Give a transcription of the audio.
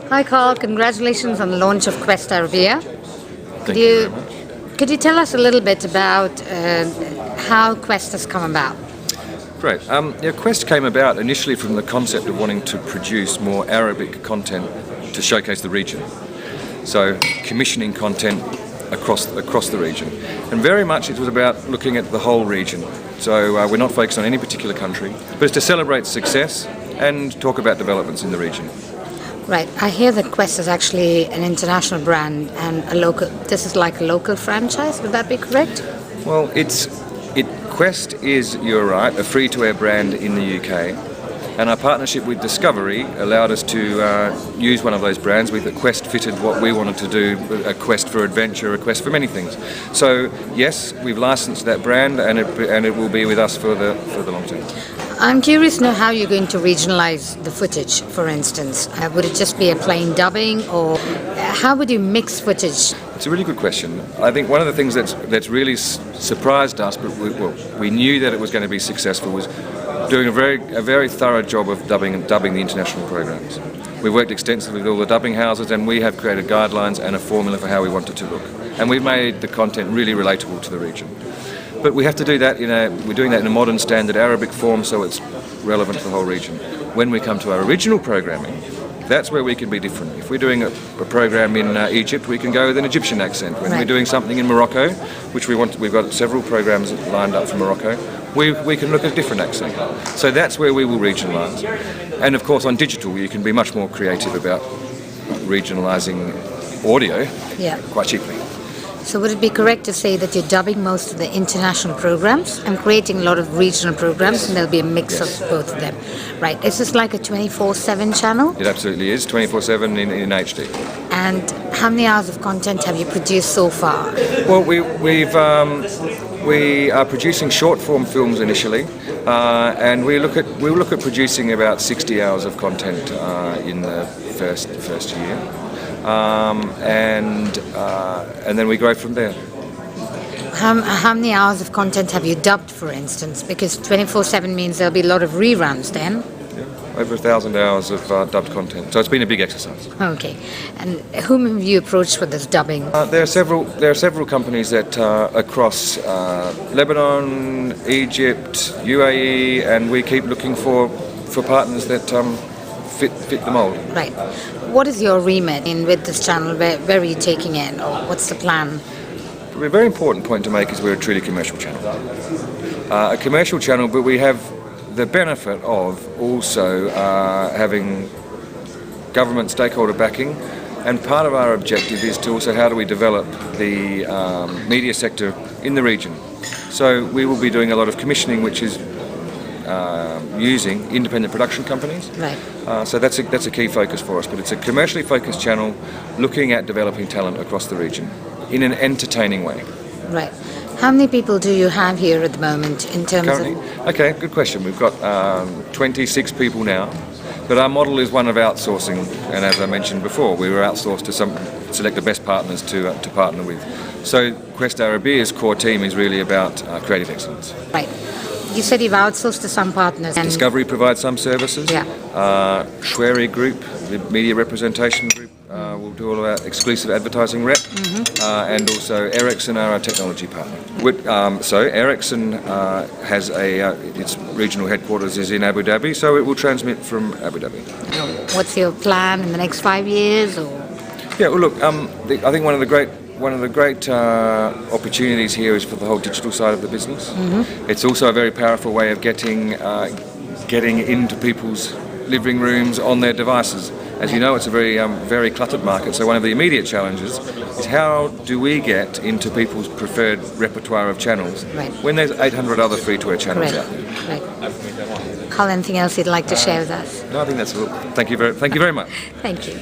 Hi Carl, congratulations on the launch of Quest Arabiya. Thank you very much. Could you tell us a little bit about how Quest has come about? Great. Quest came about initially from the concept of wanting to produce more Arabic content to showcase the region. So commissioning content across the region. And very much it was about looking at the whole region. So we're not focused on any particular country, but it's to celebrate success and talk about developments in the region. Right. I hear that Quest is actually an international brand and this is like a local franchise. Would that be correct? Well, Quest is, you're right, a free-to-air brand in the UK. And our partnership with Discovery allowed us to use one of those brands. Quest fitted what we wanted to do, a quest for adventure, a quest for many things. So yes, we've licensed that brand and it will be with us for the long term. I'm curious to know how you're going to regionalize the footage, for instance. Would it just be a plain dubbing, or how would you mix footage? It's a really good question. I think one of the things that's really surprised us, but we knew that it was going to be successful, was doing a very thorough job of dubbing the international programs. We've worked extensively with all the dubbing houses, and we have created guidelines and a formula for how we want it to look. And we've made the content really relatable to the region. But we have to do that we're doing that in a modern standard Arabic form, so it's relevant to the whole region. When we come to our original programming, that's where we can be different. If we're doing a program in Egypt, we can go with an Egyptian accent. When we're doing something in Morocco, which we've got several programs lined up for Morocco, we can look at a different accent. So that's where we will regionalise. And of course on digital you can be much more creative about regionalising audio quite cheaply. So would it be correct to say that you're dubbing most of the international programs and creating a lot of regional programs, and there'll be a mix of both of them? Right. Is this like a 24/7 channel? It absolutely is, 24/7 in HD. And how many hours of content have you produced so far? Well, we are producing short form films initially, and we'll look at producing about 60 hours of content in the first year. And then we grow from there. How many hours of content have you dubbed, for instance? Because 24/7 means there'll be a lot of reruns then. Yeah, over 1,000 hours of dubbed content. So it's been a big exercise. Okay. And whom have you approached for this dubbing? There are several companies that across Lebanon, Egypt, UAE, and we keep looking for partners that fit the mould. Right. What is your remit with this channel? Where are you taking it, or what's the plan? A very important point to make is we're a truly commercial channel. A commercial channel, but we have the benefit of also having government stakeholder backing, and part of our objective is to also how do we develop the media sector in the region. So we will be doing a lot of commissioning, which is using independent production companies. Right. So that's a key focus for us, but it's a commercially focused channel looking at developing talent across the region in an entertaining way. Right. How many people do you have here at the moment in terms Currently? Okay, good question. We've got 26 people now, but our model is one of outsourcing, and as I mentioned before, we were outsourced to select the best partners to partner with. So Quest Arabiya's core team is really about creative excellence. Right. You said you've outsourced to some partners. Discovery provides some services. Yeah. Schwery Group, the media representation group, will do all of our exclusive advertising rep. And also Ericsson are our technology partner. So Ericsson has its regional headquarters is in Abu Dhabi, so it will transmit from Abu Dhabi. What's your plan in the next 5 years? Or? Yeah, well, look, I think one of the great opportunities here is for the whole digital side of the business. It's also a very powerful way of getting into people's living rooms on their devices. As you know, it's a very cluttered market, so one of the immediate challenges is how do we get into people's preferred repertoire of channels when there's 800 other free-to-air channels out there. Right. Carl, anything else you'd like to share with us? No, I think that's all. Thank you very much. Thank you.